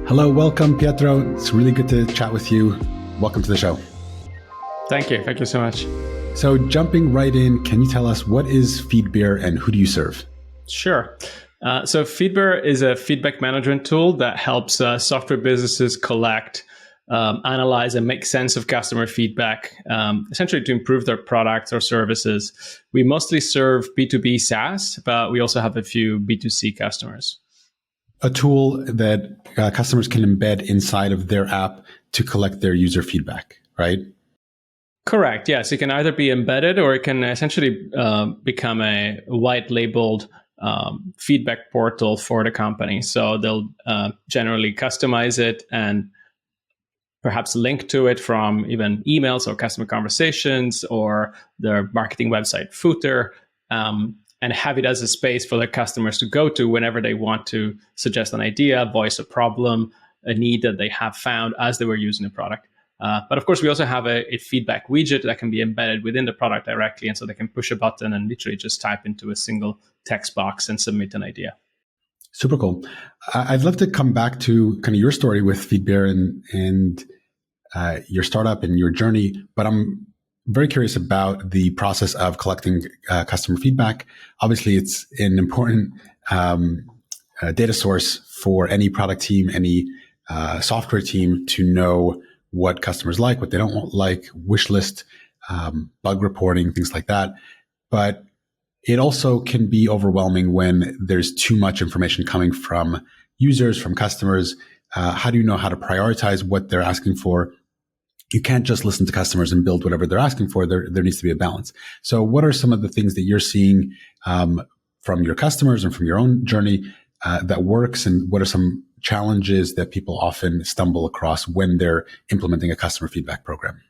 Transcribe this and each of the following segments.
Hello, welcome, Pietro. It's really good to chat with you. Welcome to the show. Thank you. Thank you so much. So jumping right in, can you tell us what is FeedBear and who do you serve? Sure. So FeedBear is a feedback management tool that helps software businesses collect, analyze, and make sense of customer feedback, essentially to improve their products or services. We mostly serve B2B SaaS, but we also have a few B2C customers. A tool that customers can embed inside of their app to collect their user feedback, right? Correct. Yes, it can either be embedded or it can essentially become a white labeled feedback portal for the company. So they'll generally customize it and perhaps link to it from even emails or customer conversations or their marketing website footer, and have it as a space for their customers to go to whenever they want to suggest an idea, voice a problem, a need that they have found as they were using the product. But of course, we also have a feedback widget that can be embedded within the product directly. And so they can push a button and literally just type into a single text box and submit an idea. Super cool. I'd love to come back to kind of your story with FeedBear and your startup and your journey, but I'm very curious about the process of collecting customer feedback. Obviously, it's an important data source for any product team, any software team to know what customers like, what they don't like, wish list, bug reporting, things like that. But it also can be overwhelming when there's too much information coming from users, from customers. How do you know how to prioritize what they're asking for? You can't just listen to customers and build whatever they're asking for. There needs to be a balance. So what are some of the things that you're seeing from your customers and from your own journey that works? And what are some challenges that people often stumble across when they're implementing a customer feedback program?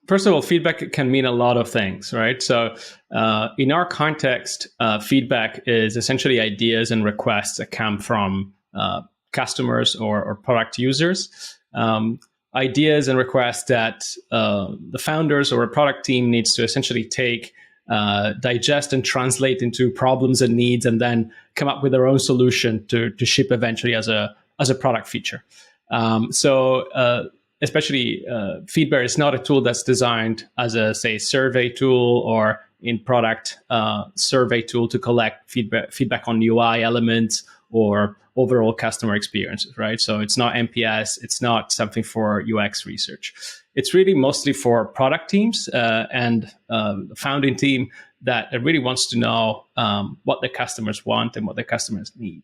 First of all, feedback can mean a lot of things, right? So in our context, feedback is essentially ideas and requests that come from customers or product users. Ideas and requests that the founders or a product team needs to essentially take, digest and translate into problems and needs, and then come up with their own solution to ship eventually as a product feature. Especially FeedBear is not a tool that's designed as a, say, survey tool or in product survey tool to collect feedback on UI elements or overall customer experiences, right? So it's not NPS, it's not something for UX research. It's really mostly for product teams and the founding team that really wants to know what the customers want and what the customers need.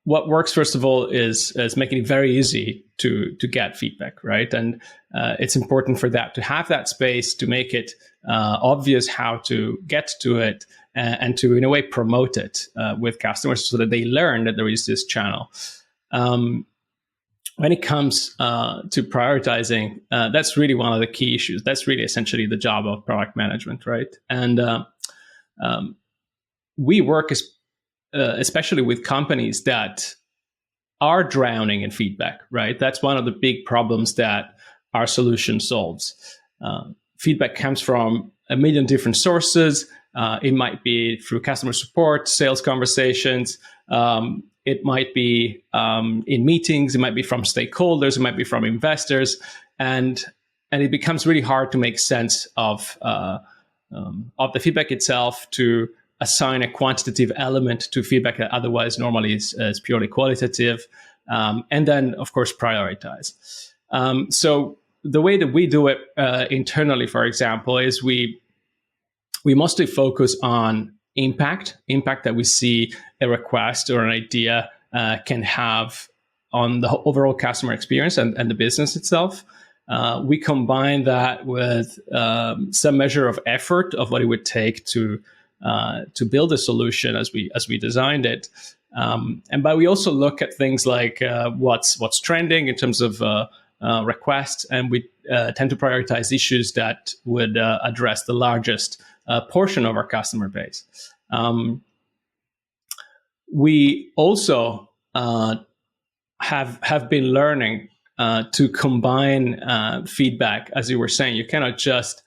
What works, first of all, is making it very easy to get feedback, right? And it's important for that to have that space to make it obvious how to get to it and to, in a way, promote it with customers so that they learn that there is this channel. When it comes to prioritizing, that's really one of the key issues. That's really essentially the job of product management, right? And we work especially with companies that are drowning in feedback, right? That's one of the big problems that our solution solves. Feedback comes from a million different sources. It might be through customer support, sales conversations. It might be in meetings. It might be from stakeholders. It might be from investors. And it becomes really hard to make sense of the feedback itself, to assign a quantitative element to feedback that otherwise normally is purely qualitative, and then, of course, prioritize. So the way that we do it internally, for example, is we mostly focus on impact that we see a request or an idea can have on the overall customer experience and the business itself. We combine that with some measure of effort of what it would take to build a solution as we designed it, but we also look at things like what's trending in terms of requests, and we tend to prioritize issues that would address the largest portion of our customer base. We also have been learning to combine feedback, as you were saying. You cannot just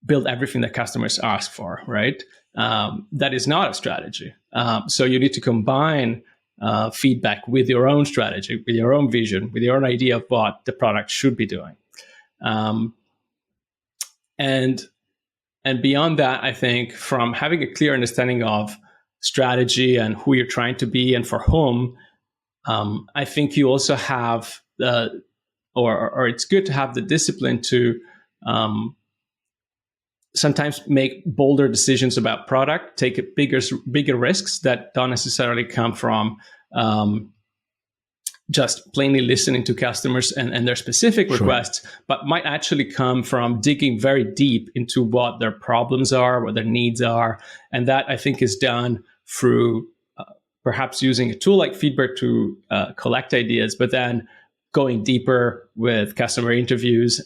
build everything that customers ask for, right? That is not a strategy. So you need to combine feedback with your own strategy, with your own vision, with your own idea of what the product should be doing. And beyond that, I think from having a clear understanding of strategy and who you're trying to be and for whom, I think you also have or it's good to have the discipline to sometimes make bolder decisions about product, take bigger risks that don't necessarily come from just plainly listening to customers and their specific requests, but might actually come from digging very deep into what their problems are, what their needs are. And that, I think, is done through perhaps using a tool like FeedBear to collect ideas, but then going deeper with customer interviews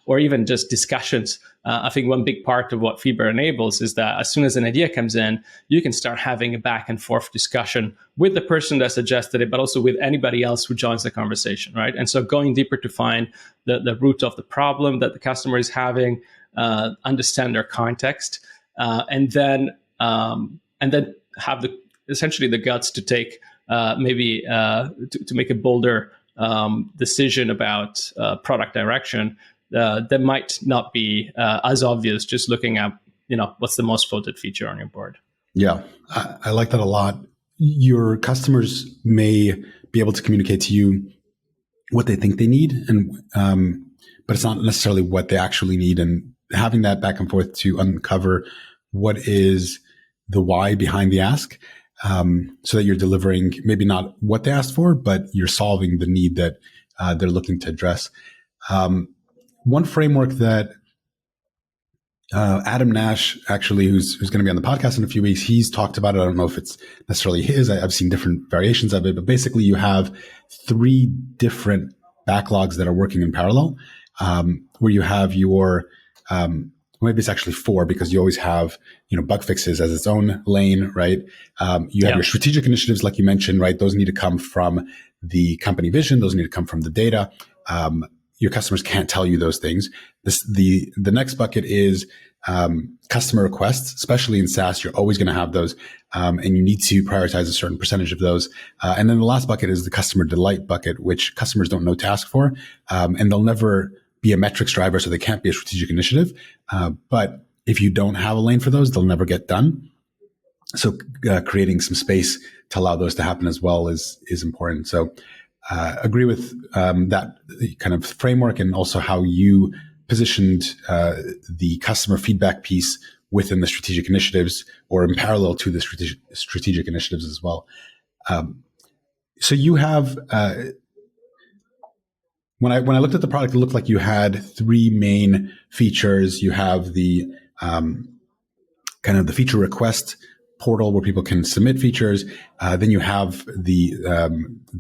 or even just discussions. I think one big part of what FeedBear enables is that as soon as an idea comes in, you can start having a back and forth discussion with the person that suggested it, but also with anybody else who joins the conversation, right? And so going deeper to find the root of the problem that the customer is having, understand their context, and then have essentially the guts to take to make a bolder decision about product direction that might not be as obvious just looking at what's the most voted feature on your board. Yeah, I like that a lot. Your customers may be able to communicate to you what they think they need, but it's not necessarily what they actually need. And having that back and forth to uncover what is the why behind the ask, so that you're delivering maybe not what they asked for, but you're solving the need that they're looking to address. One framework that Adam Nash, actually, who's going to be on the podcast in a few weeks, he's talked about it. I don't know if it's necessarily his. I've seen different variations of it, but basically you have 3 different backlogs that are working in parallel, where you have your maybe it's actually 4 because you always have, bug fixes as its own lane, right? You have your strategic initiatives, like you mentioned, right? Those need to come from the company vision. Those need to come from the data. Your customers can't tell you those things. The next bucket is customer requests, especially in SaaS. You're always going to have those, and you need to prioritize a certain percentage of those. And then the last bucket is the customer delight bucket, which customers don't know to ask for, and they'll never be a metrics driver, so they can't be a strategic initiative. But if you don't have a lane for those, they'll never get done. So creating some space to allow those to happen as well is important. So agree with that kind of framework, and also how you positioned the customer feedback piece within the strategic initiatives, or in parallel to the strategic initiatives as well. So you have, when I looked at the product, it looked like you had 3 main features. You have the kind of the feature request portal where people can submit features. Then you have the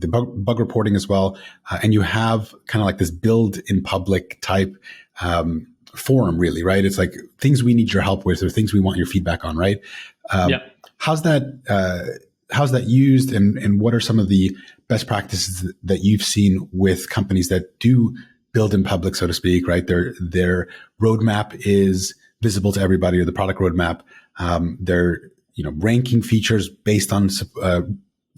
bug reporting as well, and you have kind of like this build in public type forum, really, right? It's like things we need your help with, or things we want your feedback on, right? How's that used, and what are some of the best practices that you've seen with companies that do build in public, so to speak, right? Their roadmap is visible to everybody, or the product roadmap. They're ranking features based on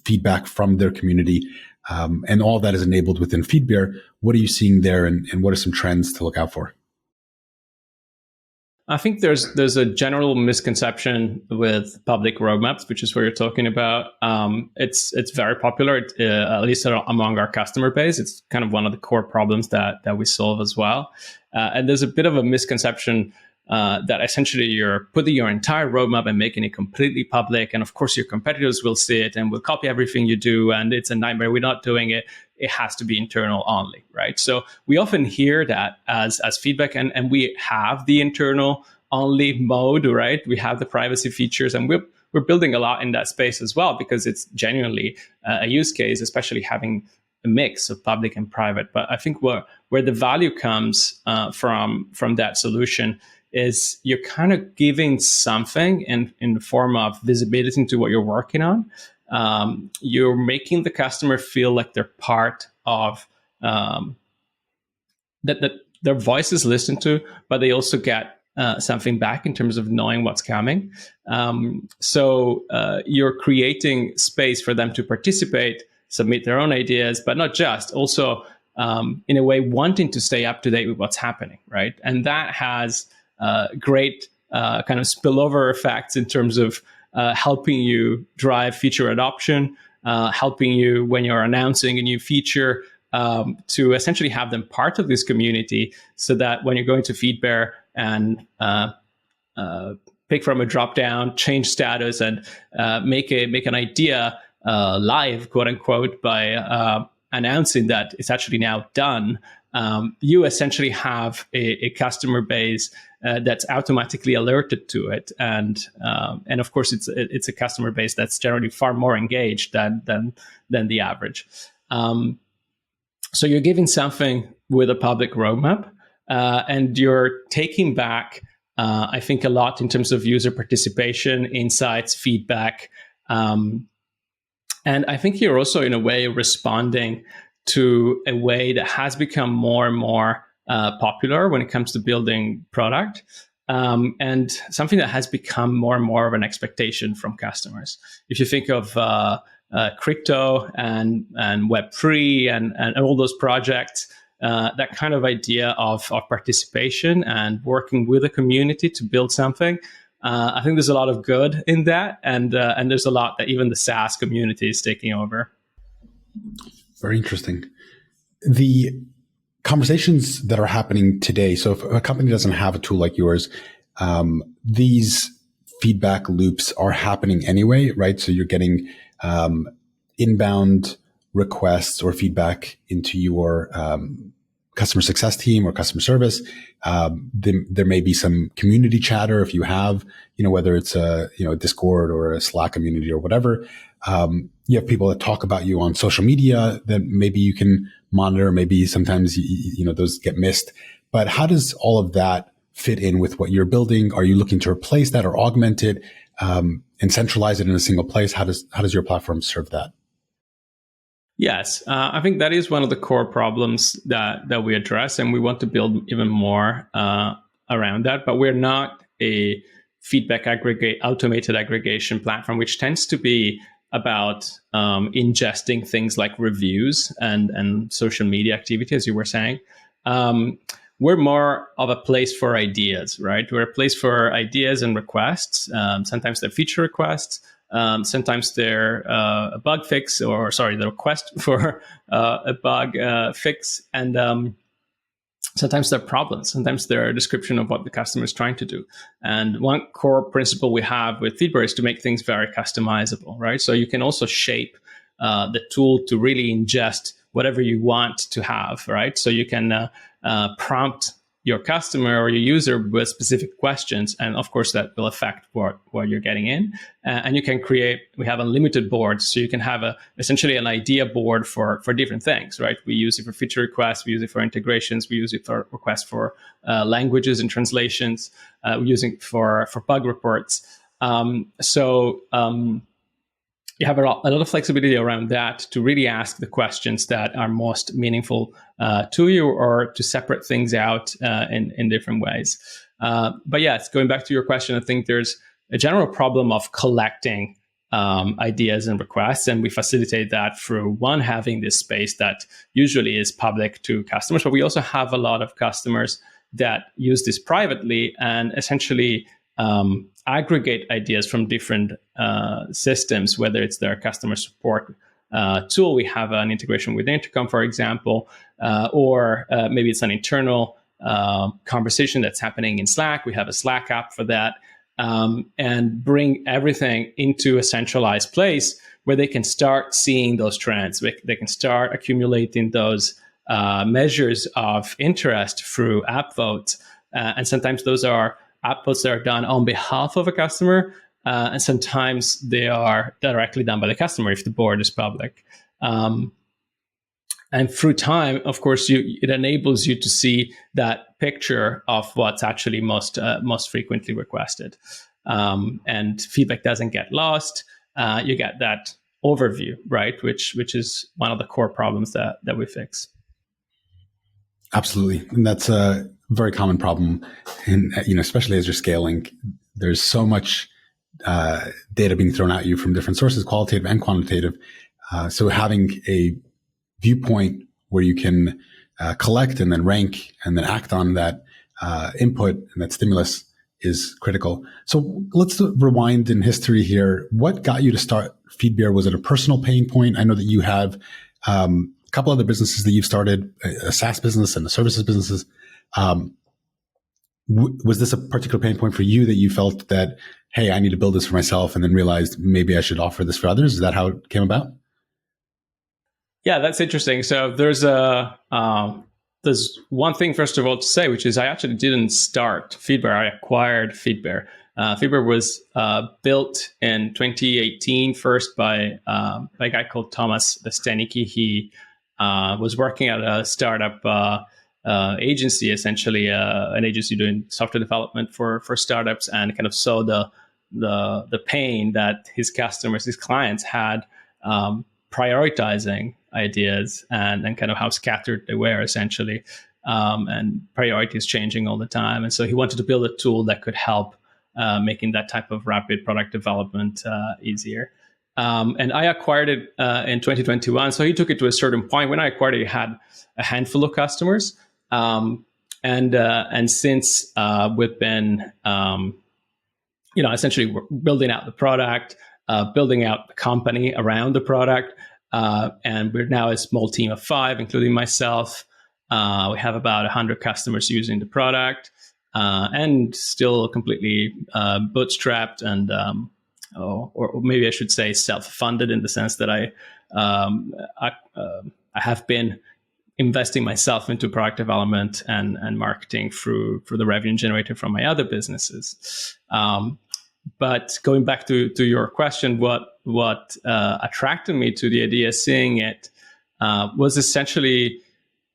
feedback from their community, and all that is enabled within FeedBear. What are you seeing there, and what are some trends to look out for? I think there's a general misconception with public roadmaps, which is what you're talking about. It's very popular, at least among our customer base. It's kind of one of the core problems that we solve as well. And there's a bit of a misconception that essentially you're putting your entire roadmap and making it completely public. And of course, your competitors will see it and will copy everything you do. And it's a nightmare. We're not doing it. It has to be internal only, right? So we often hear that as feedback, and we have the internal only mode, right? We have the privacy features, and we're building a lot in that space as well, because it's genuinely a use case, especially having a mix of public and private. But I think where the value comes from that solution is you're kind of giving something in the form of visibility into what you're working on. You're making the customer feel like they're part of that their voice is listened to, but they also get something back in terms of knowing what's coming. So you're creating space for them to participate, submit their own ideas, but not just, also in a way wanting to stay up to date with what's happening, right? And that has great kind of spillover effects in terms of helping you drive feature adoption, helping you when you're announcing a new feature to essentially have them part of this community, so that when you're going to FeedBear and pick from a drop down, change status, and make an idea live, quote unquote, by announcing that it's actually now done, you essentially have a customer base that's automatically alerted to it, and of course it's a customer base that's generally far more engaged than the average. So you're giving something with a public roadmap, and you're taking back, I think, a lot in terms of user participation, insights, feedback. And I think you're also, in a way, responding to a way that has become more and more popular when it comes to building product, and something that has become more and more of an expectation from customers. If you think of crypto and Web3 and all those projects, that kind of idea of participation and working with a community to build something, I think there's a lot of good in that, and there's a lot that even the SaaS community is taking over. Very interesting. The conversations that are happening today, so if a company doesn't have a tool like yours, these feedback loops are happening anyway, right? So you're getting inbound requests or feedback into your customer success team or customer service. There may be some community chatter if you have, whether it's a Discord or a Slack community or whatever. You have people that talk about you on social media that maybe you can monitor. Maybe sometimes those get missed. But how does all of that fit in with what you're building? Are you looking to replace that or augment it and centralize it in a single place? How does your platform serve that? Yes, I think that is one of the core problems that we address, and we want to build even more around that. But we're not a feedback automated aggregation platform, which tends to be about ingesting things like reviews and social media activity, as you were saying. We're more of a place for ideas, right? We're a place for ideas and requests. Sometimes they're feature requests. Sometimes they're a bug fix, the request for a bug fix. And sometimes they're problems. Sometimes they're a description of what the customer is trying to do. And one core principle we have with FeedBear is to make things very customizable, right? So you can also shape the tool to really ingest whatever you want to have, right? So you can prompt your customer or your user with specific questions, and of course that will affect what you're getting in. And you can we have unlimited boards, so you can have essentially an idea board for different things, right? We use it for feature requests, we use it for integrations, we use it for requests for languages and translations, we use it for bug reports. You have a lot of flexibility around that to really ask the questions that are most meaningful to you, or to separate things out in different ways. But yes, going back to your question, I think there's a general problem of collecting ideas and requests, and we facilitate that through having this space that usually is public to customers, but we also have a lot of customers that use this privately and essentially aggregate ideas from different systems, whether it's their customer support tool. We have an integration with Intercom, for example, or maybe it's an internal conversation that's happening in Slack. We have a Slack app for that, and bring everything into a centralized place where they can start seeing those trends. They can start accumulating those measures of interest through app votes. And sometimes those are app votes that are done on behalf of a customer, and sometimes they are directly done by the customer if the board is public. And through time, of course, it enables you to see that picture of what's actually most frequently requested, and feedback doesn't get lost. You get that overview, right? Which is one of the core problems that we fix. Absolutely. And that's a very common problem. And, especially as you're scaling, there's so much data being thrown at you from different sources, qualitative and quantitative. So having a viewpoint where you can collect and then rank and then act on that input and that stimulus is critical. So let's rewind in history here. What got you to start FeedBear? Was it a personal pain point? I know that you have a couple other businesses that you've started, a SaaS business and a services businesses. Was this a particular pain point for you that you felt that, hey, I need to build this for myself, and then realized maybe I should offer this for others? Is that how it came about? Yeah, that's interesting. So there's one thing, first of all, to say, which is I actually didn't start FeedBear. I acquired FeedBear. FeedBear was built in 2018 first by a guy called Thomas Stenicki. He was working at a startup agency, essentially an agency doing software development for startups, and kind of saw the pain that his customers, his clients had prioritizing ideas and kind of how scattered they were, essentially, and priorities changing all the time. And so he wanted to build a tool that could help making that type of rapid product development easier. And I acquired it in 2021. So he took it to a certain point. When I acquired it, he had a handful of customers. And since we've been, essentially building out the product, building out the company around the product, and we're now a small team of 5, including myself. We have about 100 customers using the product, and still completely bootstrapped and, or maybe I should say self-funded, in the sense that I have been investing myself into product development and marketing through the revenue generated from my other businesses. But going back to your question, what attracted me to the idea, seeing it, was essentially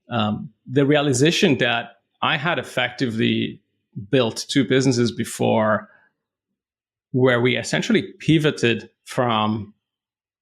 the realization that I had effectively built 2 businesses before, where we essentially pivoted from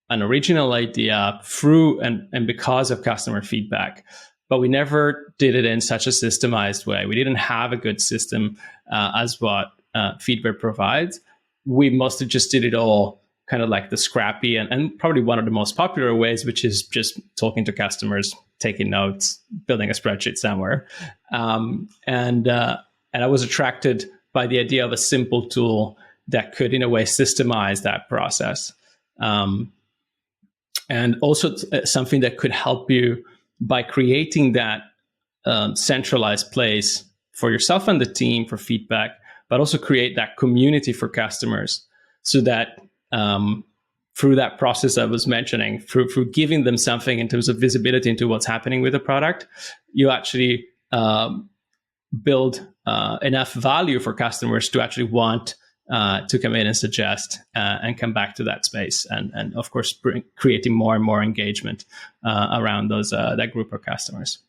an original idea through and because of customer feedback, but we never did it in such a systemized way. We didn't have a good system as what FeedBear provides. We mostly just did it all kind of like the scrappy and probably one of the most popular ways, which is just talking to customers, taking notes, building a spreadsheet somewhere. And I was attracted by the idea of a simple tool that could, in a way, systemize that process. And also something that could help you by creating that centralized place for yourself and the team for feedback, but also create that community for customers, so that through that process I was mentioning, through giving them something in terms of visibility into what's happening with the product, you actually build enough value for customers to actually want to come in and suggest and come back to that space, and of course creating more and more engagement around those that group of customers.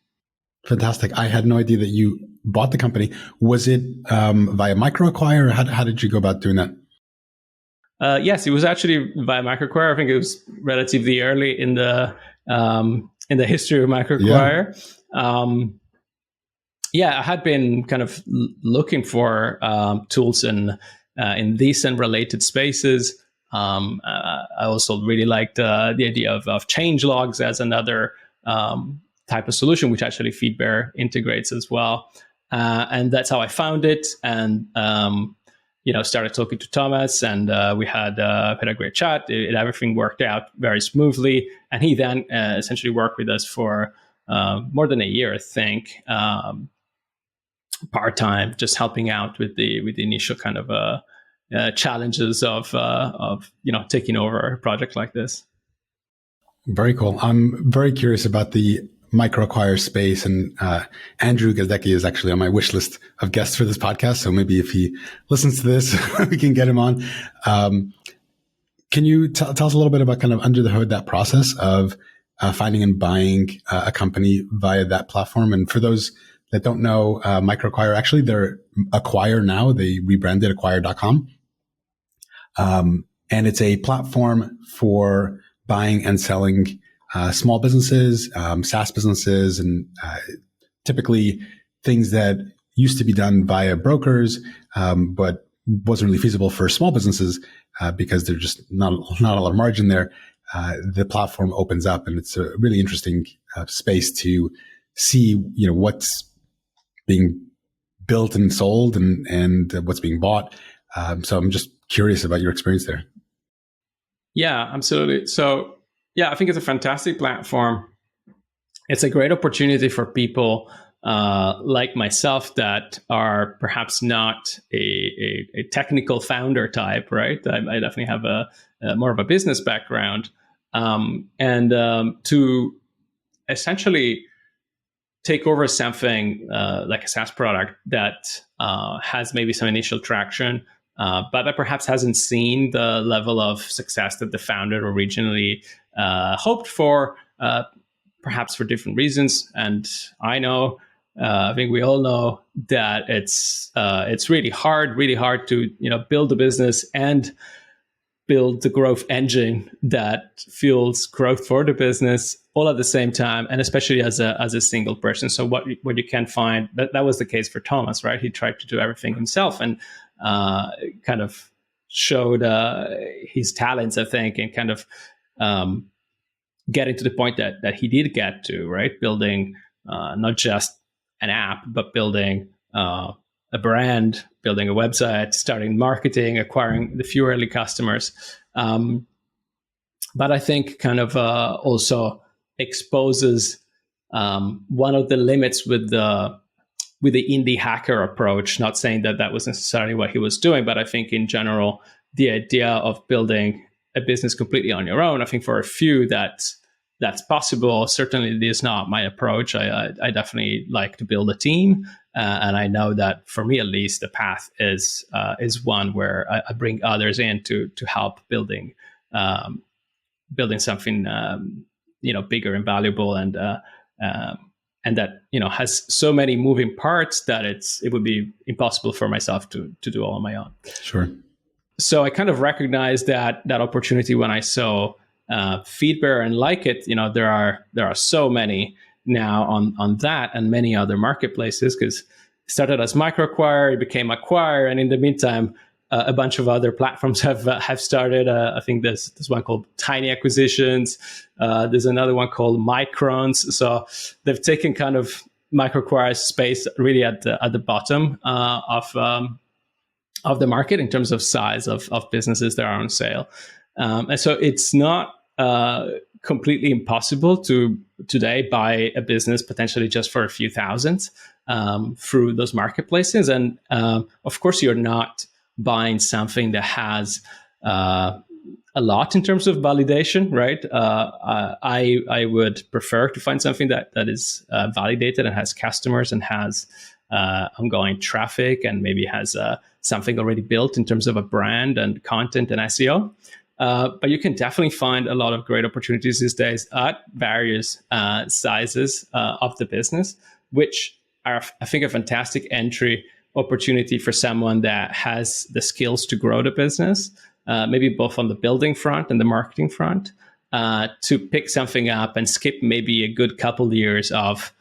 Fantastic. I had no idea that you bought the company. Was it via MicroAcquire? How did you go about doing that? Yes, it was actually via MicroAcquire. I think it was relatively early in the history of MicroAcquire. I had been kind of looking for tools in these and related spaces. I also really liked the idea of change logs as another type of solution, which actually FeedBear integrates as well. And that's how I found it. And started talking to Thomas, and we had a great chat. Everything worked out very smoothly, and he then essentially worked with us for more than a year, I think, part-time, just helping out with the initial kind of challenges of taking over a project like this. Very cool. I'm very curious about the MicroAcquire space, and Andrew Gazdecki is actually on my wish list of guests for this podcast. So maybe if he listens to this, we can get him on. Can you tell us a little bit about kind of under the hood, that process of finding and buying a company via that platform? And for those that don't know, MicroAcquire, actually they're Acquire now. They rebranded acquire.com. And it's a platform for buying and selling small businesses, SaaS businesses, and typically things that used to be done via brokers, but wasn't really feasible for small businesses because there's just not a lot of margin there. The platform opens up, and it's a really interesting space to see, what's being built and sold, and what's being bought. So I'm just curious about your experience there. Yeah, absolutely. So yeah, I think it's a fantastic platform. It's a great opportunity for people like myself that are perhaps not a technical founder type, right? I definitely have a more of a business background, and to essentially take over something like a SaaS product that has maybe some initial traction, but that perhaps hasn't seen the level of success that the founder originally hoped for, perhaps for different reasons. And I think we all know that it's really hard to build a business and build the growth engine that fuels growth for the business all at the same time, and especially as a single person. So what you can find, that was the case for Thomas, right? He tried to do everything himself, and kind of showed his talents, I think, and kind of getting to the point that he did get to, right? Building not just an app, but building a brand, building a website, starting marketing, acquiring the few early customers. But I think kind of also exposes one of the limits with the indie hacker approach. Not saying that was necessarily what he was doing, but I think in general, the idea of building a business completely on your own, I think for a few that's possible. Certainly, it is not my approach. I definitely like to build a team, and I know that for me at least, the path is one where I bring others in to help building something bigger and valuable, and that has so many moving parts that it would be impossible for myself to do all on my own. Sure. So I kind of recognized that opportunity when I saw FeedBear, and like it, there are so many now on that and many other marketplaces, because it started as MicroAcquire, it became Acquire, and in the meantime, a bunch of other platforms have started. I think there's one called Tiny Acquisitions. There's another one called Microns. So they've taken kind of MicroAcquire's space really at the bottom of the market in terms of size of businesses that are on sale. And so it's not completely impossible to today buy a business potentially just for a few thousands through those marketplaces. And of course, you're not buying something that has a lot in terms of validation, right? I would prefer to find something that is validated and has customers and has ongoing traffic, and maybe has something already built in terms of a brand and content and SEO. But you can definitely find a lot of great opportunities these days at various sizes of the business, which are, I think, a fantastic entry opportunity for someone that has the skills to grow the business, maybe both on the building front and the marketing front, to pick something up and skip maybe a good couple of years of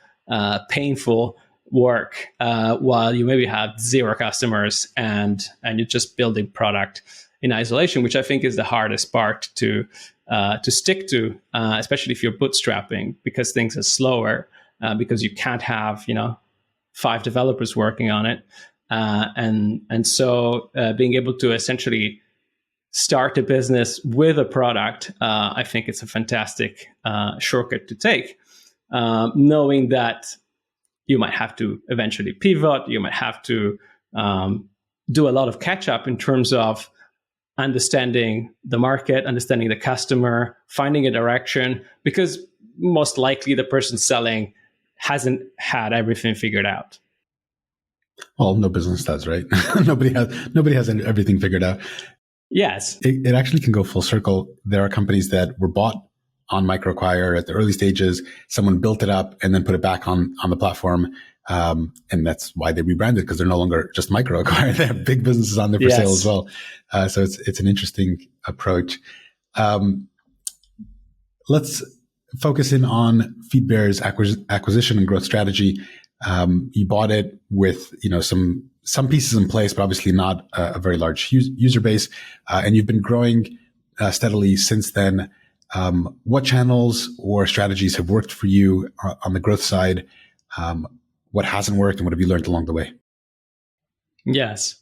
painful work while you maybe have zero customers and you're just building product in isolation, which I think is the hardest part to stick to, especially if you're bootstrapping, because things are slower, because you can't have 5 developers working on it, and so being able to essentially start a business with a product, I think it's a fantastic shortcut to take, knowing that you might have to eventually pivot, you might have to do a lot of catch up in terms of understanding the market, understanding the customer, finding a direction, because most likely the person selling hasn't had everything figured out. Well, no business does, right? Nobody has everything figured out. Yes. It actually can go full circle. There are companies that were bought on MicroAcquire at the early stages. Someone built it up and then put it back on the platform. And that's why they rebranded, because they're no longer just MicroAcquire. They have big businesses on there for sale as well. So it's an interesting approach. Let's focus in on FeedBear's acquisition and growth strategy. You bought it with some pieces in place, but obviously not a very large user base, and you've been growing steadily since then. What channels or strategies have worked for you on the growth side? What hasn't worked, and what have you learned along the way? Yes.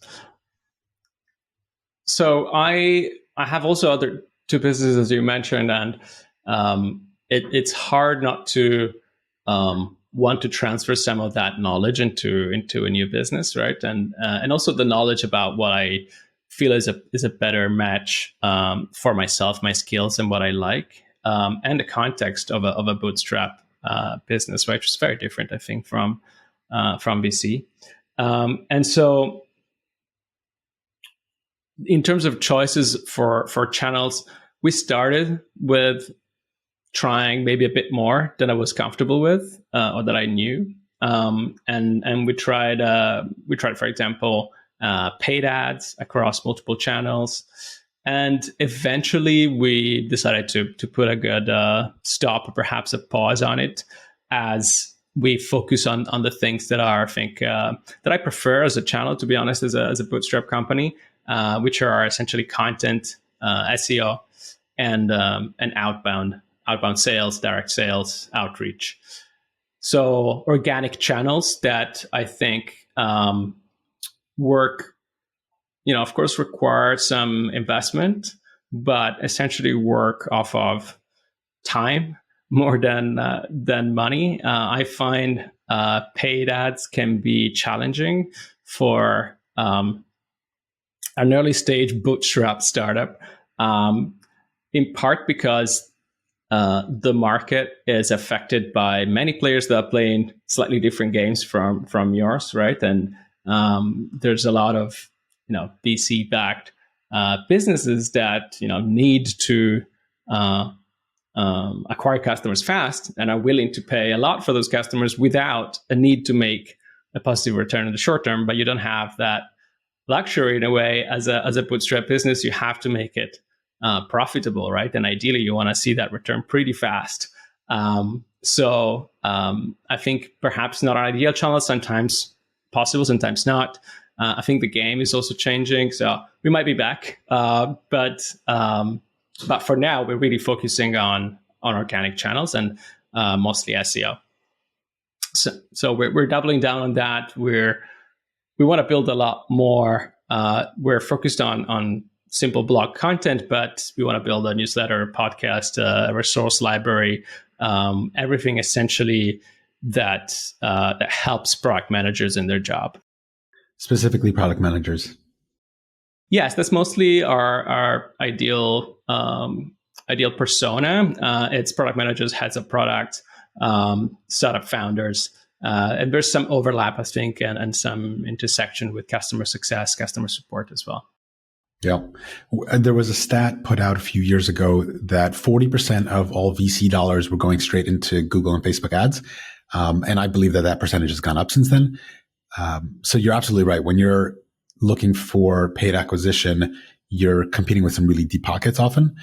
So I have also other two businesses, as you mentioned, and it's hard not to want to transfer some of that knowledge into a new business, right? And also the knowledge about what I feel is a better match for myself, my skills, and what I like, and the context of a bootstrap business, right? Which is very different, I think, from VC. And so, in terms of choices for channels, we started with trying maybe a bit more than I was comfortable with or that I knew, and we tried, for example, paid ads across multiple channels, and eventually we decided to put a good stop or perhaps a pause on it as we focus on the things that are, I think, that I prefer as a channel, to be honest, as a bootstrap company, which are essentially content, SEO, and outbound sales, direct sales, outreach. So organic channels that I think work, of course, require some investment, but essentially work off of time more than money. I find paid ads can be challenging for an early stage bootstrap startup, in part because the market is affected by many players that are playing slightly different games from yours, right? And there's a lot of VC backed businesses that need to acquire customers fast and are willing to pay a lot for those customers without a need to make a positive return in the short term. But you don't have that luxury in a way as a bootstrap business. You have to make it profitable, right? And ideally, you want to see that return pretty fast. So I think perhaps not an ideal channel, sometimes possible, sometimes not. I think the game is also changing, so we might be back. But for now, we're really focusing on organic channels and mostly SEO. So we're doubling down on that. We want to build a lot more. We're focused on simple blog content, but we want to build a newsletter, podcast, a resource library, everything essentially that helps product managers in their job. Specifically product managers. Yes, that's mostly our ideal persona. It's product managers, heads of product, startup founders. And there's some overlap, I think, and some intersection with customer success, customer support as well. Yeah. And there was a stat put out a few years ago that 40% of all VC dollars were going straight into Google and Facebook ads. And I believe that percentage has gone up since then. So you're absolutely right. When you're looking for paid acquisition, you're competing with some really deep pockets often.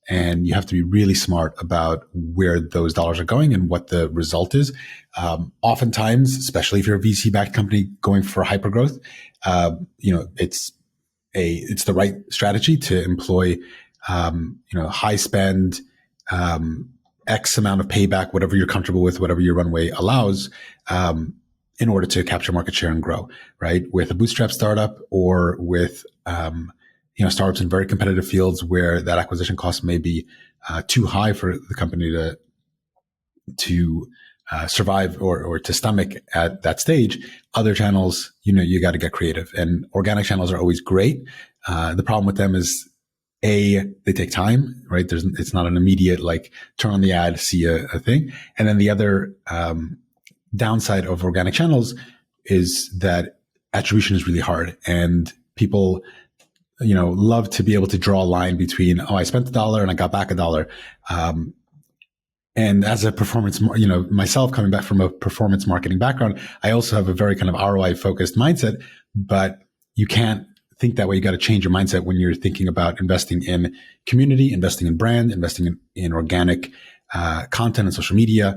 And you have to be really smart about where those dollars are going and what the result is. Oftentimes, especially if you're a VC-backed company going for hypergrowth, it's the right strategy to employ, high spend, X amount of payback, whatever you're comfortable with, whatever your runway allows, in order to capture market share and grow, right? With a bootstrap startup or with, startups in very competitive fields where that acquisition cost may be too high for the company to survive or to stomach at that stage. Other channels, you got to get creative, and organic channels are always great. The problem with them is they take time, right? It's not an immediate, turn on the ad, see a thing. And then the other downside of organic channels is that attribution is really hard, and people love to be able to draw a line between, I spent $1 and I got back $1. And as a performance, myself coming back from a performance marketing background, I also have a very kind of ROI focused mindset, but you can't think that way. You got to change your mindset when you're thinking about investing in community, investing in brand, investing in organic content and social media.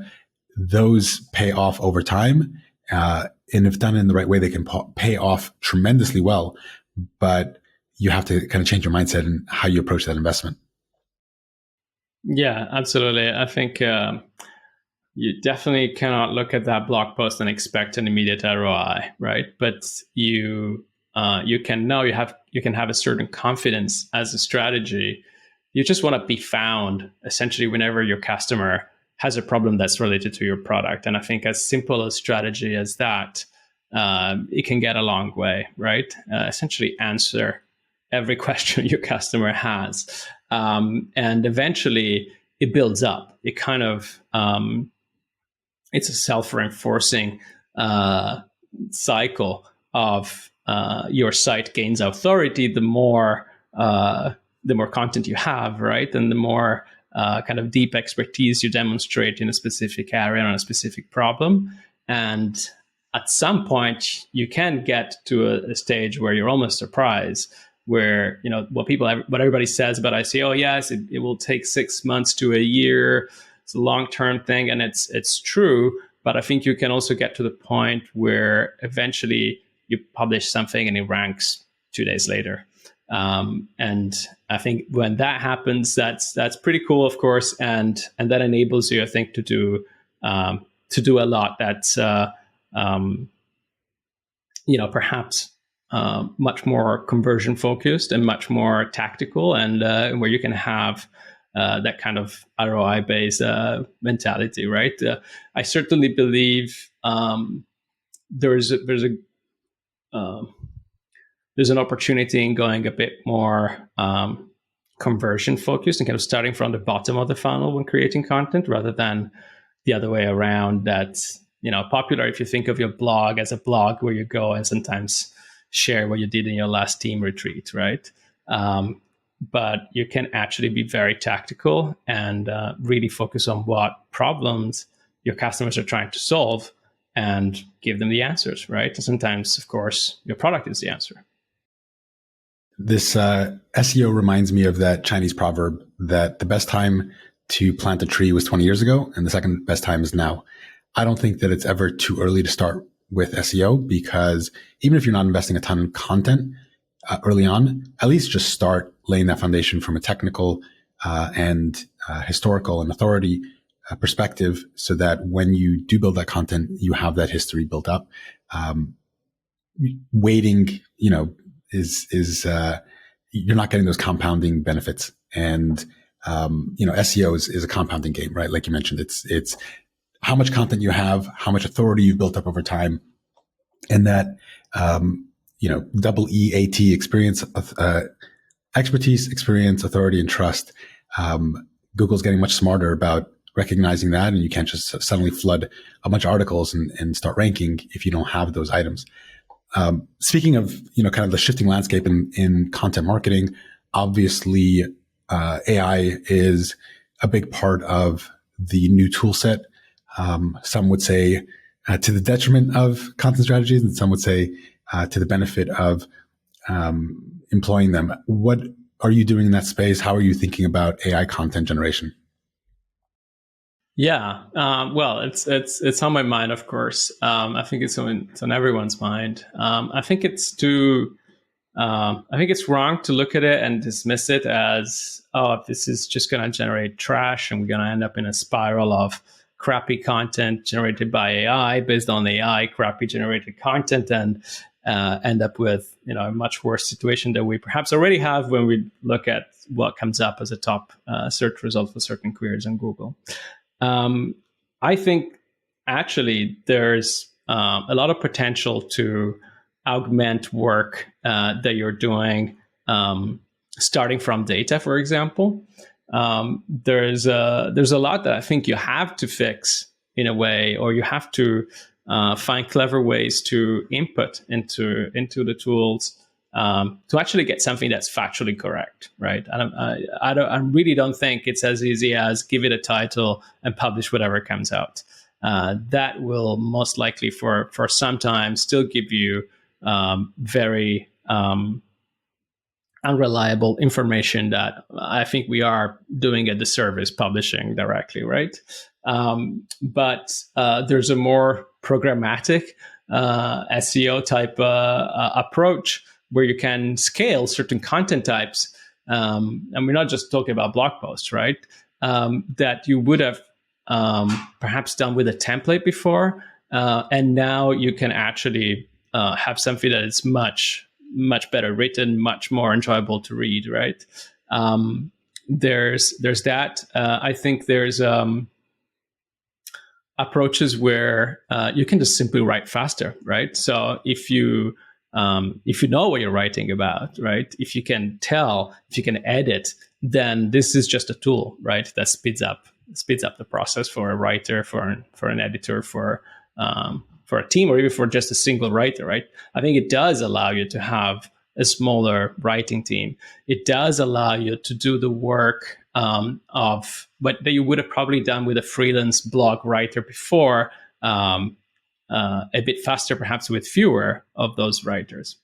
Those pay off over time. And if done in the right way, they can pay off tremendously well. But you have to kind of change your mindset and how you approach that investment. Yeah, absolutely. I think you definitely cannot look at that blog post and expect an immediate ROI, right? But you can know you can have a certain confidence as a strategy. You just want to be found essentially whenever your customer has a problem that's related to your product. And I think as simple a strategy as that, it can get a long way, right? Essentially answer every question your customer has. And eventually it builds up. It kind of, it's a self-reinforcing cycle of your site gains authority the more content you have, right? And the more kind of deep expertise you demonstrate in a specific area on a specific problem. And at some point, you can get to a stage where you're almost surprised, where, you know, what everybody says about ICO, yes, it will take 6 months to a year. It's a long-term thing, and it's true. But I think you can also get to the point where eventually you publish something and it ranks 2 days later. And I think when that happens, that's pretty cool, of course, and that enables you, I think, to do a lot that's perhaps much more conversion focused and much more tactical, and where you can have that kind of ROI based mentality, right? I certainly believe there's an opportunity in going a bit more conversion focused and kind of starting from the bottom of the funnel when creating content, rather than the other way around. That's, you know, popular if you think of your blog as a blog where you go and sometimes share what you did in your last team retreat, right? But you can actually be very tactical and really focus on what problems your customers are trying to solve and give them the answers, right? And sometimes, of course, your product is the answer. This SEO reminds me of that Chinese proverb that the best time to plant a tree was 20 years ago, and the second best time is now. I don't think that it's ever too early to start with SEO, because even if you're not investing a ton in content early on, at least just start laying that foundation from a technical and historical and authority perspective, so that when you do build that content, you have that history built up. Waiting, is you're not getting those compounding benefits. And SEO is a compounding game, right? Like you mentioned, it's how much content you have, how much authority you've built up over time, and that double EAT experience, expertise, experience, authority, and trust. Google's getting much smarter about recognizing that, and you can't just suddenly flood a bunch of articles and start ranking if you don't have those items. Speaking of, kind of the shifting landscape in content marketing, obviously, AI is a big part of the new tool set. Some would say to the detriment of content strategies, and some would say to the benefit of employing them. What are you doing in that space? How are you thinking about AI content generation? Yeah, well, it's on my mind, of course. I think it's on everyone's mind. I think it's wrong to look at it and dismiss it as, oh, this is just going to generate trash, and we're going to end up in a spiral of crappy content generated by AI, based on AI, crappy generated content, and end up with a much worse situation that we perhaps already have when we look at what comes up as a top search result for certain queries on Google. I think actually there's a lot of potential to augment work that you're doing, starting from data, for example. There's a lot that I think you have to fix in a way, or you have to find clever ways to input into the tools to actually get something that's factually correct, right? I really don't think it's as easy as give it a title and publish whatever comes out. That will most likely for some time still give you very unreliable information that I think we are doing a disservice publishing directly, right? But there's a more programmatic SEO type approach where you can scale certain content types. And we're not just talking about blog posts, right? That you would have perhaps done with a template before. And now you can actually have something that is much better written, much more enjoyable to read, right? There's that. I think there's approaches where you can just simply write faster, right? So if you know what you're writing about, right? If you can tell, if you can edit, then this is just a tool, right? That speeds up the process for a writer, for an editor, for a team, or even for just a single writer, right? I think it does allow you to have a smaller writing team. It does allow you to do the work of what that you would have probably done with a freelance blog writer before, a bit faster, perhaps with fewer of those writers.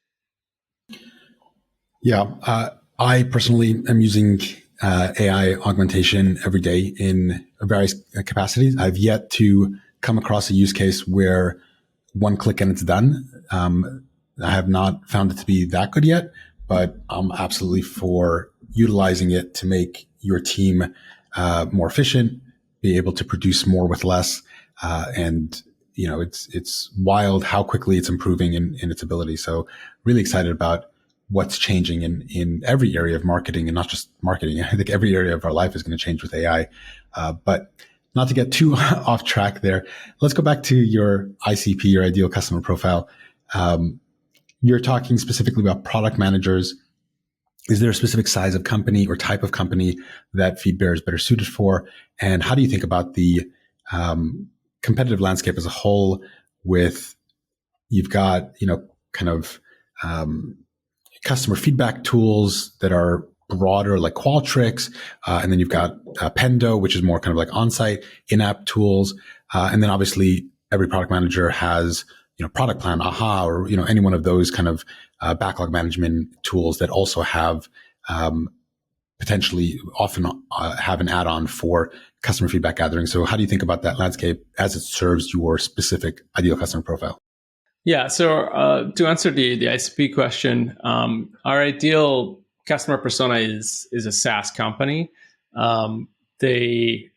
Yeah, I personally am using AI augmentation every day in various capacities. I've yet to come across a use case where one click and it's done. I have not found it to be that good yet, but I'm absolutely for utilizing it to make your team more efficient, be able to produce more with less, and it's wild how quickly it's improving in its ability. So really excited about what's changing in every area of marketing, and not just marketing. I think every area of our life is going to change with AI. But not to get too off track there, let's go back to your ICP, your ideal customer profile. You're talking specifically about product managers. Is there a specific size of company or type of company that FeedBear is better suited for? And how do you think about the competitive landscape as a whole? With you've got kind of customer feedback tools that are broader, like Qualtrics, and then you've got Pendo, which is more kind of like on-site in-app tools, and then obviously every product manager has Product Plan, Aha, or any one of those kind of backlog management tools that also have potentially often have an add-on for customer feedback gathering. So how do you think about that landscape as it serves your specific ideal customer profile? Yeah, so to answer the ICP question, our ideal customer persona is a SaaS company. They're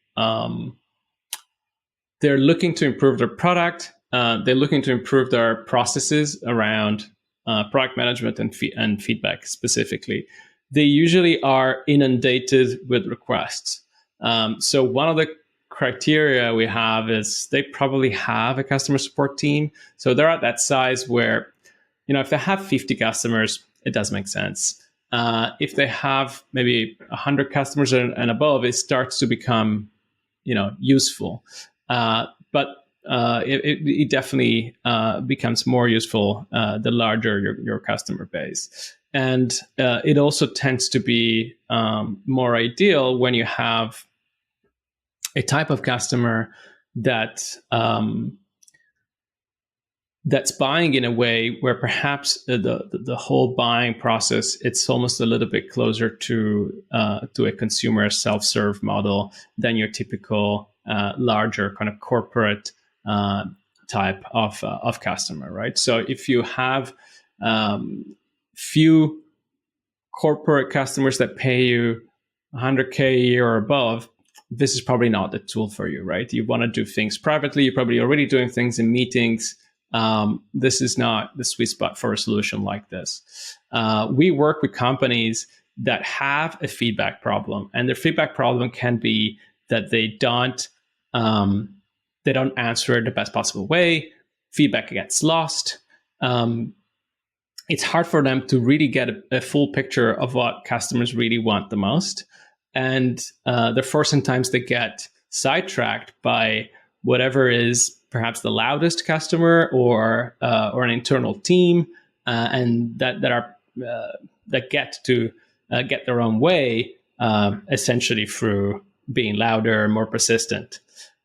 looking to improve their product. They're looking to improve their processes around product management and feedback specifically. They usually are inundated with requests. So one of the criteria we have is they probably have a customer support team. So they're at that size where, if they have 50 customers, it does make sense. If they have maybe 100 customers and above, it starts to become, useful. But it definitely becomes more useful the larger your customer base. And it also tends to be more ideal when you have a type of customer that that's buying in a way where perhaps the whole buying process, it's almost a little bit closer to a consumer self-serve model than your typical larger kind of corporate type of customer, right? So if you have few corporate customers that pay you $100K a year or above, this is probably not the tool for you, right? You want to do things privately. You're probably already doing things in meetings. This is not the sweet spot for a solution like this. We work with companies that have a feedback problem, and their feedback problem can be that they don't answer it the best possible way. Feedback gets lost. It's hard for them to really get a full picture of what customers really want the most. And therefore, sometimes they get sidetracked by whatever is perhaps the loudest customer or an internal team, and that get to get their own way, essentially through being louder, more persistent.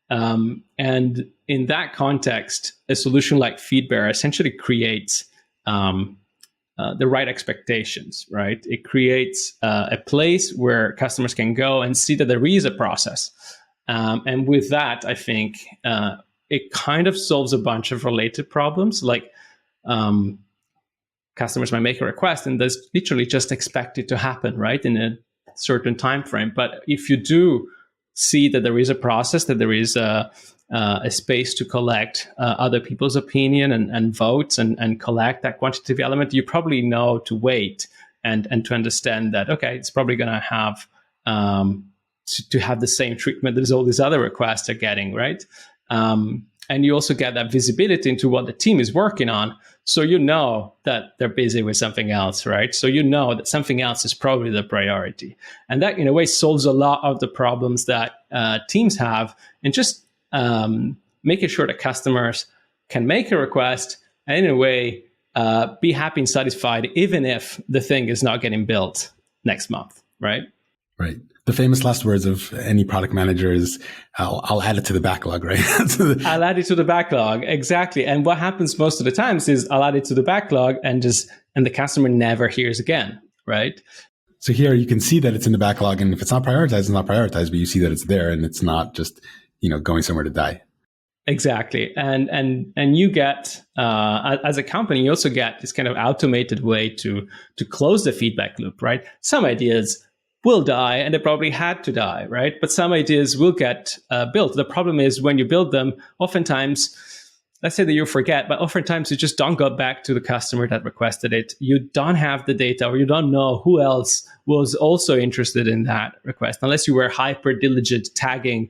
And in that context, a solution like FeedBear essentially creates the right expectations, right? It creates a place where customers can go and see that there is a process. And with that, I think it kind of solves a bunch of related problems. Like customers might make a request and there's literally just expect it to happen, right, in a certain time frame. But if you do see that there is a process, that there is a space to collect other people's opinion and votes and collect that quantitative element, you probably know to wait and to understand that, okay, it's probably going to have to have the same treatment that all these other requests are getting, right? And you also get that visibility into what the team is working on. So you know that they're busy with something else, right? So you know that something else is probably the priority. And that, in a way, solves a lot of the problems that teams have, and just making sure that customers can make a request and, in a way, be happy and satisfied, even if the thing is not getting built next month, right? Right. The famous last words of any product manager is, I'll add it to the backlog, right? I'll add it to the backlog. Exactly. And what happens most of the times is I'll add it to the backlog and the customer never hears again, right? So here you can see that it's in the backlog, and if it's not prioritized, it's not prioritized, but you see that it's there and it's not just, going somewhere to die. Exactly. And you get, as a company, you also get this kind of automated way to close the feedback loop, right? Some ideas will die, and they probably had to die, right? But some ideas will get built. The problem is when you build them, oftentimes, let's say that you forget, but oftentimes you just don't go back to the customer that requested it. You don't have the data, or you don't know who else was also interested in that request, unless you were hyper diligent tagging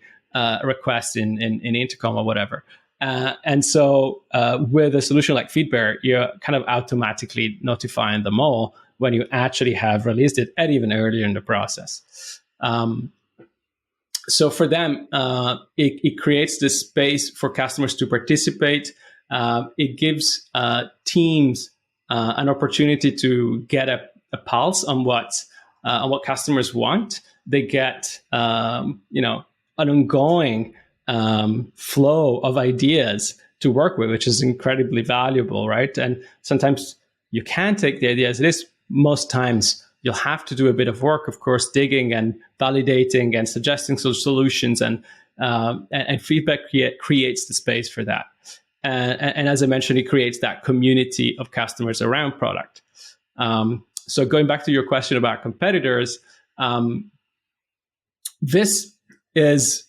requests in Intercom or whatever. And so with a solution like FeedBear, you're kind of automatically notifying them all when you actually have released it, and even earlier in the process. So for them, it creates this space for customers to participate. It gives teams an opportunity to get a pulse on what customers want. They get an ongoing flow of ideas to work with, which is incredibly valuable, right? And sometimes you can take the idea as it is. Most times you'll have to do a bit of work, of course, digging and validating and suggesting solutions, and feedback creates the space for that. And as I mentioned, it creates that community of customers around product. So going back to your question about competitors, this is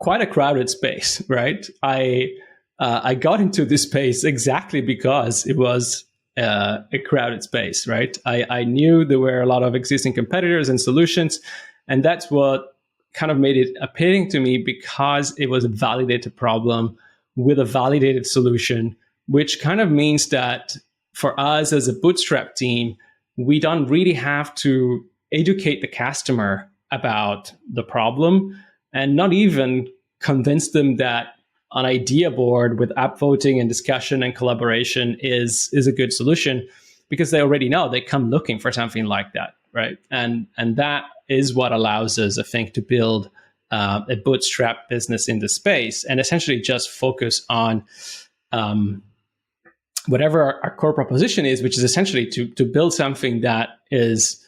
quite a crowded space, right? I got into this space exactly because it was a crowded space, right? I knew there were a lot of existing competitors and solutions, and that's what kind of made it appealing to me, because it was a validated problem with a validated solution, which kind of means that for us as a bootstrap team, we don't really have to educate the customer about the problem, and not even convince them that an idea board with app voting and discussion and collaboration is a good solution, because they already know. They come looking for something like that, right? And that is what allows us, I think, to build a bootstrap business in the space, and essentially just focus on whatever our core proposition is, which is essentially to build something that is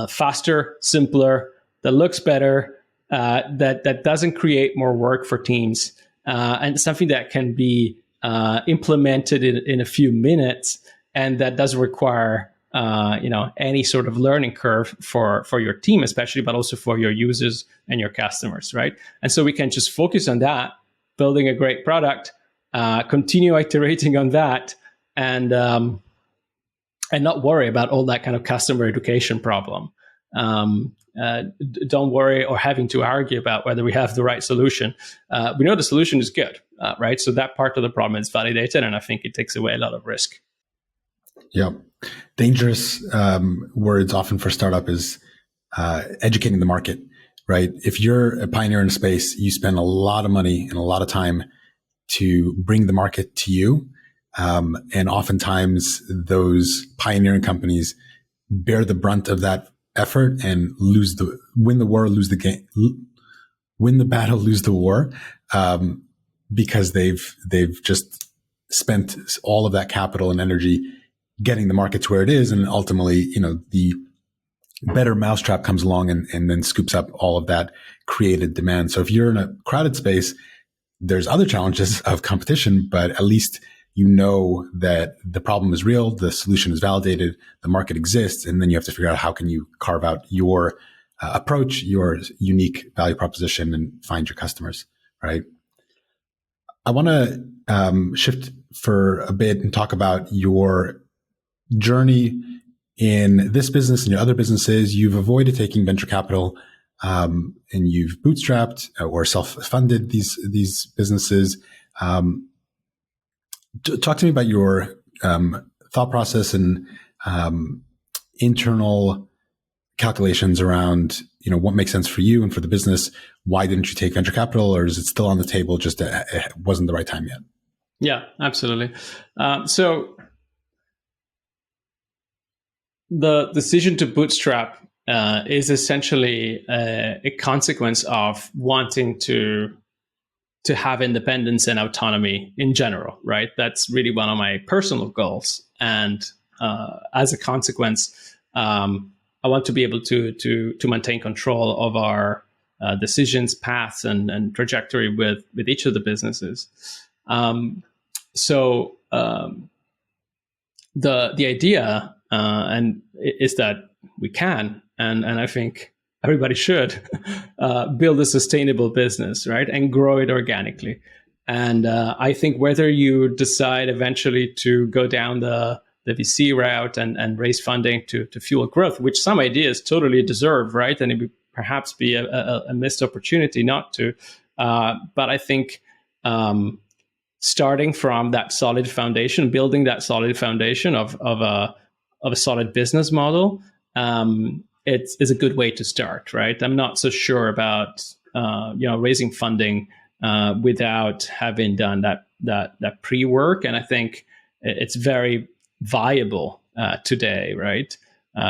faster, simpler, that looks better, that doesn't create more work for teams, and something that can be implemented in a few minutes, and that doesn't require any sort of learning curve for your team, especially, but also for your users and your customers, right? And so we can just focus on that, building a great product, continue iterating on that, and not worry about all that kind of customer education problem. Don't worry or having to argue about whether we have the right solution. We know the solution is good, right? So that part of the problem is validated, and I think it takes away a lot of risk. Yeah. Dangerous words often for startup is educating the market, right? If you're a pioneer in a space, you spend a lot of money and a lot of time to bring the market to you. And oftentimes those pioneering companies bear the brunt of that effort and win the war, lose the game, win the battle, lose the war, because they've just spent all of that capital and energy getting the market to where it is. And ultimately, the better mousetrap comes along and then scoops up all of that created demand. So if you're in a crowded space, there's other challenges of competition, but at least you know that the problem is real, the solution is validated, the market exists, and then you have to figure out how can you carve out your approach, your unique value proposition, and find your customers, right? I want to shift for a bit and talk about your journey in this business and your other businesses. You've avoided taking venture capital, and you've bootstrapped or self-funded these businesses. Talk to me about your thought process and internal calculations around, what makes sense for you and for the business. Why didn't you take venture capital, or is it still on the table? Just it wasn't the right time yet. Yeah, absolutely. So the decision to bootstrap is essentially a consequence of wanting to have independence and autonomy in general, right? That's really one of my personal goals. And as a consequence, I want to be able to maintain control of our decisions, paths, and trajectory with each of the businesses. So the idea and is that we can, and I think everybody should build a sustainable business, right, and grow it organically. And I think whether you decide eventually to go down the VC route and raise funding to fuel growth, which some ideas totally deserve, right, and it would perhaps be a missed opportunity not to. But I think starting from that solid foundation, building that solid foundation of a solid business model, it's a good way to start, right? I'm not so sure about raising funding without having done that pre-work, and I think it's very viable today, right?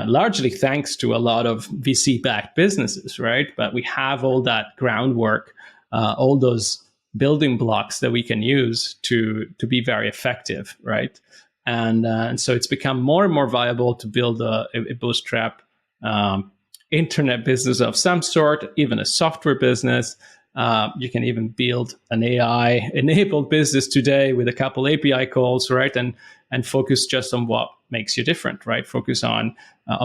Largely thanks to a lot of VC-backed businesses, right? But we have all that groundwork, all those building blocks that we can use to be very effective, right? And so it's become more and more viable to build a bootstrap internet business of some sort, even a software business. You can even build an AI-enabled business today with a couple API calls, right? And focus just on what makes you different, right? Focus on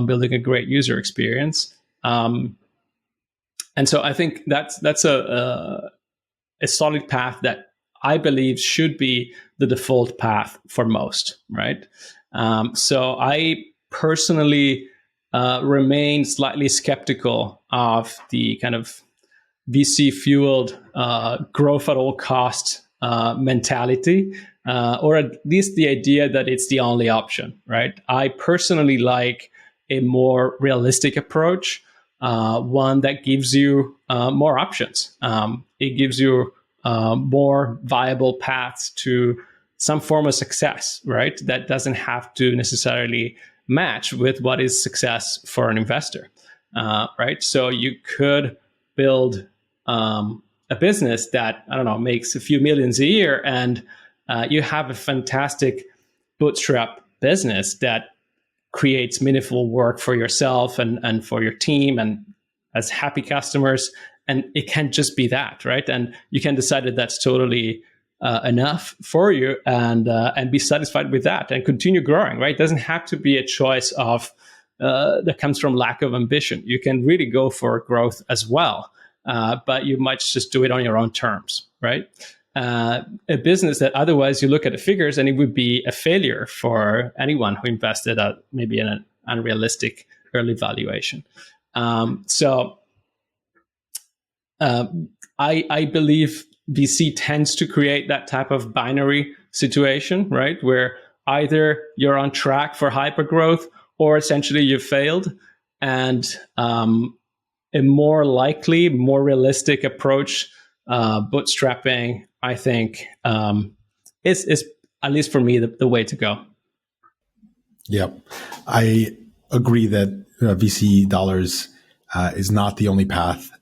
building a great user experience. And so I think that's a solid path that I believe should be the default path for most, right? So I personally remain slightly skeptical of the kind of VC-fueled growth at all costs mentality, or at least the idea that it's the only option, right? I personally like a more realistic approach, one that gives you more options. It gives you more viable paths to some form of success, right? That doesn't have to necessarily match with what is success for an investor, right? So you could build a business that, I don't know, makes a few millions a year, and you have a fantastic bootstrap business that creates meaningful work for yourself and for your team and has happy customers. And it can just be that, right? And you can decide that that's totally enough for you and be satisfied with that and continue growing, right? It doesn't have to be a choice of that comes from lack of ambition. You can really go for growth as well, but you might just do it on your own terms, right? A business that otherwise you look at the figures and it would be a failure for anyone who invested at maybe an unrealistic early valuation. So I believe VC tends to create that type of binary situation, right? Where either you're on track for hypergrowth or essentially you've failed. And a more likely, more realistic approach, bootstrapping, I think, is at least for me, the way to go. Yeah, I agree that VC dollars is not the only path.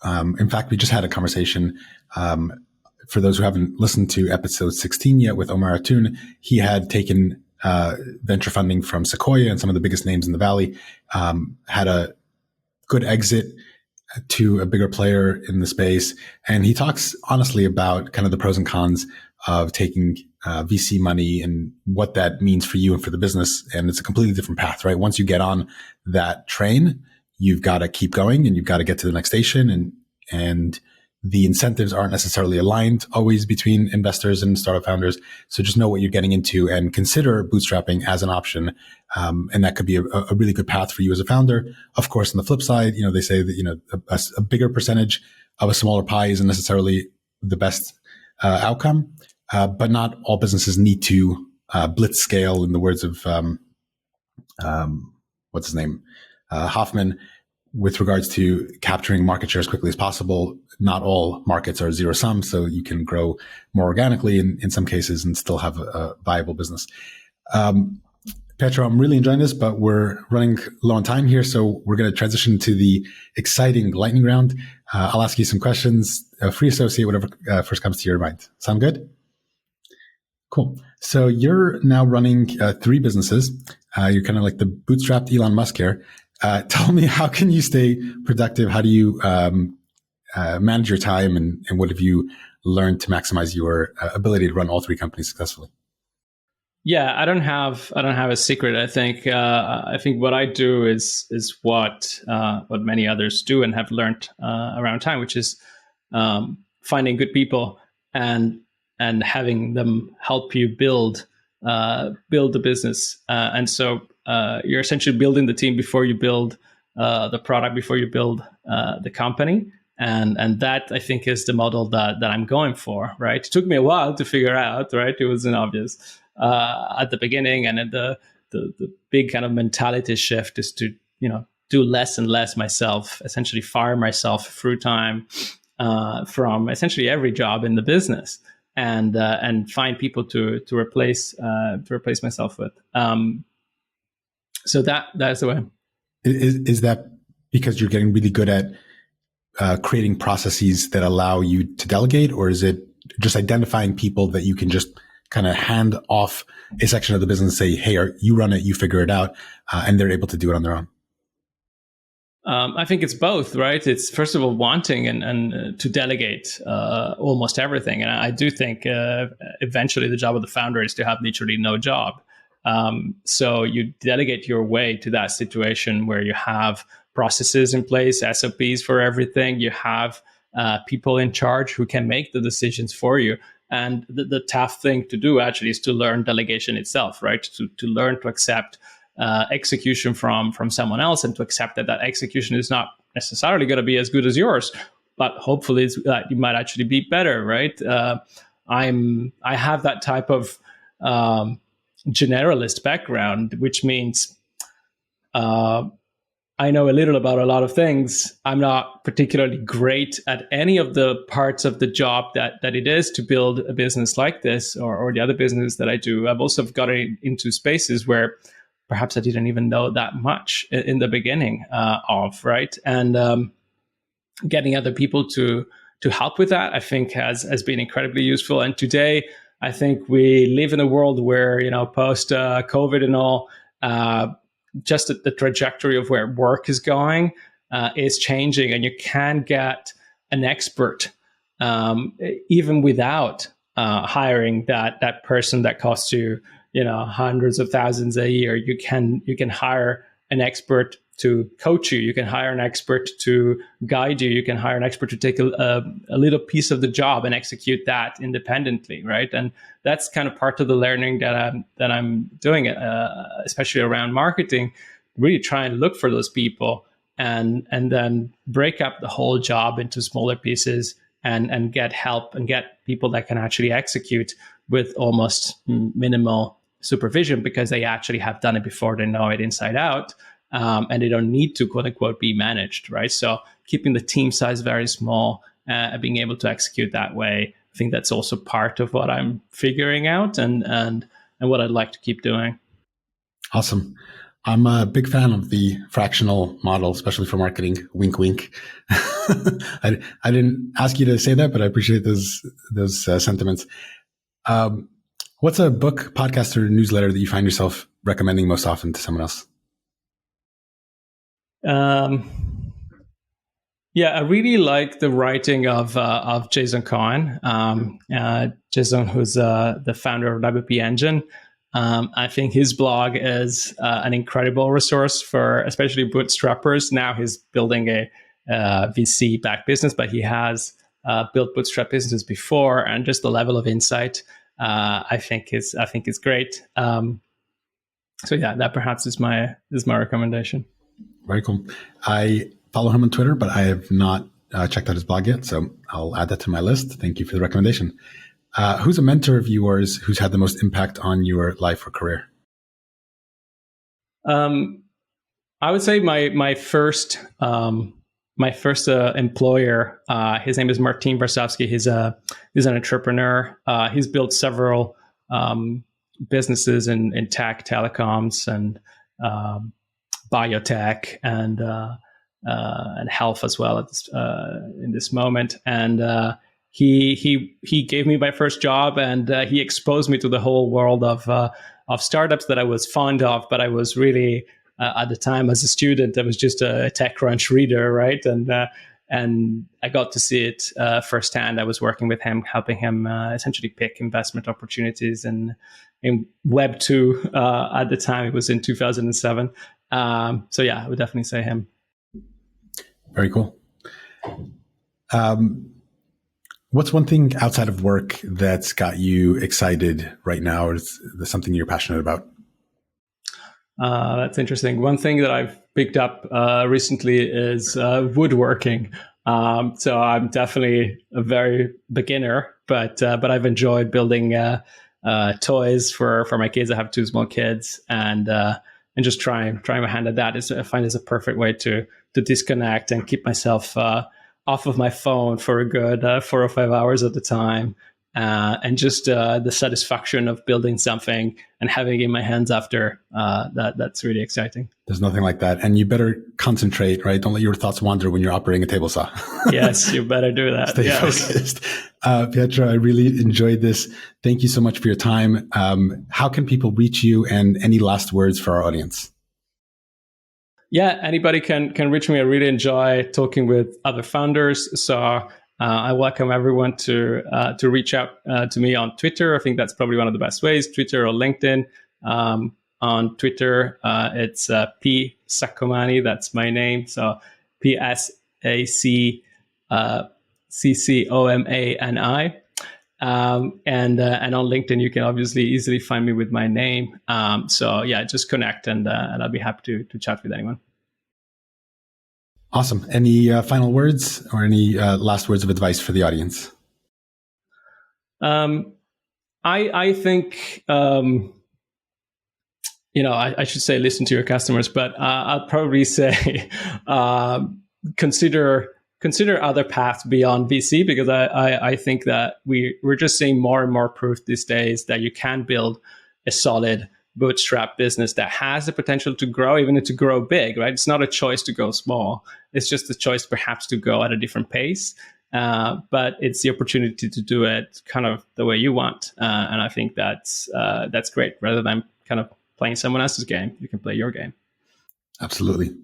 In fact, we just had a conversation. For those who haven't listened to episode 16 yet with Omar Atun, he had taken venture funding from Sequoia and some of the biggest names in the Valley, had a good exit, to a bigger player in the space. And he talks honestly about kind of the pros and cons of taking VC money and what that means for you and for the business. And it's a completely different path, right? Once you get on that train, you've got to keep going and you've got to get to the next station. And the incentives aren't necessarily aligned always between investors and startup founders. So just know what you're getting into and consider bootstrapping as an option. And that could be a really good path for you as a founder. Of course, on the flip side, they say that, a bigger percentage of a smaller pie isn't necessarily the best outcome. But not all businesses need to blitz scale, in the words of, what's his name? Hoffman, with regards to capturing market share as quickly as possible. Not all markets are zero sum, so you can grow more organically in some cases and still have a viable business. Pietro, I'm really enjoying this, but we're running low on time here, so we're going to transition to the exciting lightning round. I'll ask you some questions, free associate, whatever first comes to your mind. Sound good? Cool. So you're now running 3 businesses. You're kind of like the bootstrapped Elon Musk here. Tell me, how can you stay productive? How do you manage your time, and what have you learned to maximize your ability to run all 3 companies successfully? Yeah, I don't have a secret. I think what I do is what many others do and have learned around time, which is finding good people and having them help you build the business. And so you're essentially building the team before you build the product, before you build the company. And that, I think, is the model that I'm going for, right? It took me a while to figure out, right? It wasn't obvious at the beginning. And then the big kind of mentality shift is to, do less and less myself, essentially fire myself through time from essentially every job in the business. And find people to replace myself with. So that's the way. Is that because you're getting really good at creating processes that allow you to delegate, or is it just identifying people that you can just kind of hand off a section of the business and say, "Hey, you run it, you figure it out," and they're able to do it on their own? I think it's both, right? It's first of all wanting and to delegate almost everything. And I do think eventually the job of the founder is to have literally no job. So you delegate your way to that situation where you have processes in place, SOPs for everything. You have people in charge who can make the decisions for you. And the tough thing to do actually is to learn delegation itself, right? To learn to accept execution from someone else, and to accept that execution is not necessarily going to be as good as yours, but hopefully you might actually be better, right? I have that type of generalist background, which means I know a little about a lot of things. I'm not particularly great at any of the parts of the job that it is to build a business like this, or the other business that I do. I've also gotten into spaces where perhaps I didn't even know that much in the beginning of, right? And getting other people to help with that, I think has been incredibly useful. And today, I think we live in a world where, post COVID and all, just the trajectory of where work is going is changing, and you can get an expert even without hiring that person that costs you, hundreds of thousands a year. You can hire an expert to coach you. You can hire an expert to guide you. You can hire an expert to take a little piece of the job and execute that independently, right? And that's kind of part of the learning that I'm doing, especially around marketing. Really try and look for those people and then break up the whole job into smaller pieces and get help and get people that can actually execute with almost minimal supervision, because they actually have done it before. They know it inside out. And they don't need to, quote unquote, be managed, right? So keeping the team size very small, being able to execute that way, I think that's also part of what I'm figuring out and what I'd like to keep doing. Awesome. I'm a big fan of the fractional model, especially for marketing. Wink, wink. I didn't ask you to say that, but I appreciate those sentiments. What's a book, podcast, or newsletter that you find yourself recommending most often to someone else? Yeah, I really like the writing of Jason Cohen. Jason, who's the founder of WP Engine. I think his blog is an incredible resource for especially bootstrappers. Now he's building a VC-backed business, but he has built bootstrap businesses before, and just the level of insight I think is great. So yeah, that perhaps is my recommendation. Very cool. I follow him on Twitter, but I have not checked out his blog yet, so I'll add that to my list. Thank you for the recommendation. Who's a mentor of yours who's had the most impact on your life or career? I would say my first employer. His name is Martin Varsavsky. He's an entrepreneur. He's built several businesses in tech, telecoms, and biotech, and health as well at this, in this moment. And he gave me my first job, and he exposed me to the whole world of startups that I was fond of, but I was really at the time as a student, I was just a TechCrunch reader, right? And I got to see it firsthand. I was working with him, helping him essentially pick investment opportunities in Web 2 at the time. It was in 2007. So yeah, I would definitely say him. Very cool. What's one thing outside of work that's got you excited right now, or is there something you're passionate about? That's interesting. One thing that I've picked up recently is woodworking. So I'm definitely a very beginner, but I've enjoyed building toys for my kids. I have two small kids, and just trying my hand at that I find is a perfect way to disconnect and keep myself off of my phone for a good 4 or 5 hours at a time. And just the satisfaction of building something and having it in my hands after, that's really exciting. There's nothing like that. And you better concentrate, right? Don't let your thoughts wander when you're operating a table saw. Yes, you better do that. Stay focused. Pietro, I really enjoyed this. Thank you so much for your time. How can people reach you, and any last words for our audience? Yeah, anybody can reach me. I really enjoy talking with other founders. So I welcome everyone to reach out to me on Twitter. I think that's probably one of the best ways, Twitter or LinkedIn. On Twitter, it's P Saccomani. That's my name. So PSACCOMANI. And on LinkedIn, you can obviously easily find me with my name. So yeah, just connect, and I'll be happy to chat with anyone. Awesome. Any final words or any last words of advice for the audience? I think, I should say listen to your customers, but I'll probably say consider other paths beyond VC, because I think that we're just seeing more and more proof these days that you can build a solid bootstrap business that has the potential to grow, even to grow big, right? It's not a choice to go small. It's just a choice perhaps to go at a different pace. But it's the opportunity to do it kind of the way you want. And I think that's great. Rather than kind of playing someone else's game, you can play your game. Absolutely.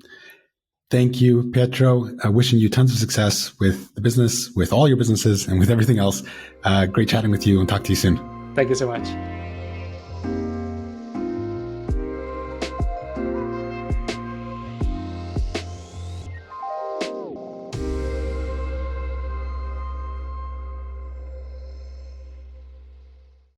Thank you, Pietro. Wishing you tons of success with the business, with all your businesses, and with everything else. Great chatting with you, and talk to you soon. Thank you so much.